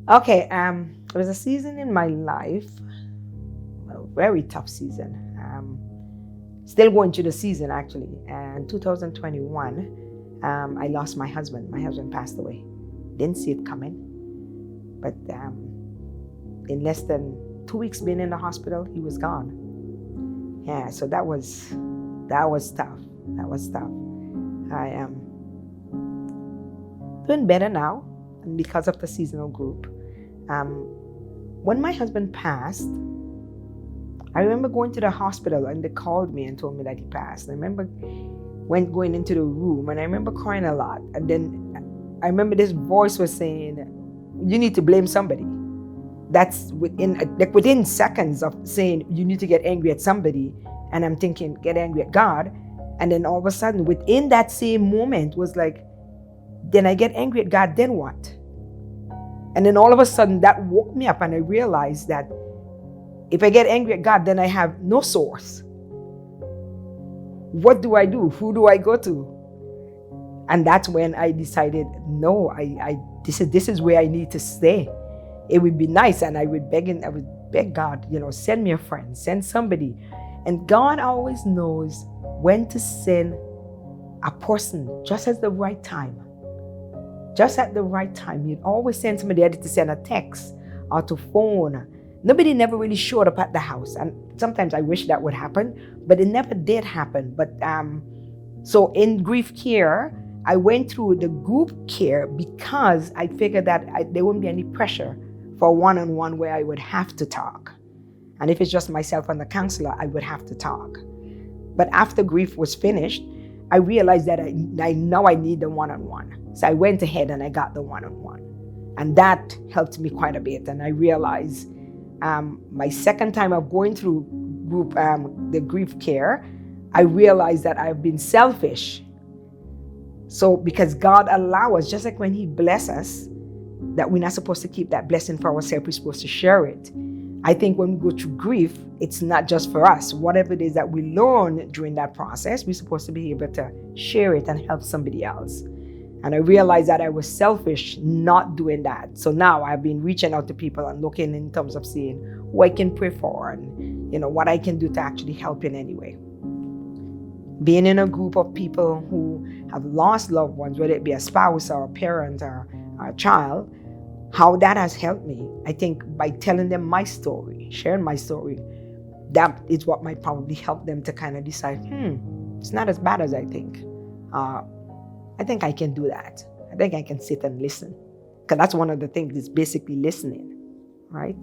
Okay, it was a season in my life, a very tough season. Still going through the season actually. And 2021, I lost my husband. My husband passed away. Didn't see it coming, but in less than 2 weeks being in the hospital, he was gone. Yeah, so that was tough. That was tough. I am doing better now, and because of the seasonal group. When my husband passed, I remember going to the hospital and they called me and told me that he passed. I remember going into the room and I remember crying a lot. And then I remember this voice was saying, "You need to blame somebody." That's within seconds of saying you need to get angry at somebody. And I'm thinking, get angry at God. And then all of a sudden, within that same moment, was like, then I get angry at God, then what? And then all of a sudden, that woke me up and I realized that if I get angry at God, then I have no source. What do I do? Who do I go to? And that's when I decided, no, this is where I need to stay. It would be nice, and I would beg God, send me a friend, send somebody. And God always knows when to send a person just at the right time. Just at the right time. He'd always send somebody either to send a text or to phone. Nobody never really showed up at the house. And sometimes I wish that would happen, but it never did happen. But so in grief care, I went through the group care because I figured that there wouldn't be any pressure for one-on-one where I would have to talk. And if it's just myself and the counselor, I would have to talk. But after grief was finished, I realized that I know I need the one-on-one. So I went ahead and I got the one-on-one. And that helped me quite a bit. And I realized my second time of going through group the grief care, I realized that I've been selfish. So because God allows us, just like when He blesses us, that we're not supposed to keep that blessing for ourselves, we're supposed to share it. I think when we go through grief, it's not just for us. Whatever it is that we learn during that process, we're supposed to be able to share it and help somebody else. And I realized that I was selfish not doing that. So now I've been reaching out to people and looking in terms of seeing who I can pray for and what I can do to actually help in any way. Being in a group of people who have lost loved ones, whether it be a spouse or a parent or a child, how that has helped me, I think by telling them my story, sharing my story, that is what might probably help them to kind of decide, it's not as bad as I think. I think I can do that. I think I can sit and listen. Because that's one of the things, is basically listening, right?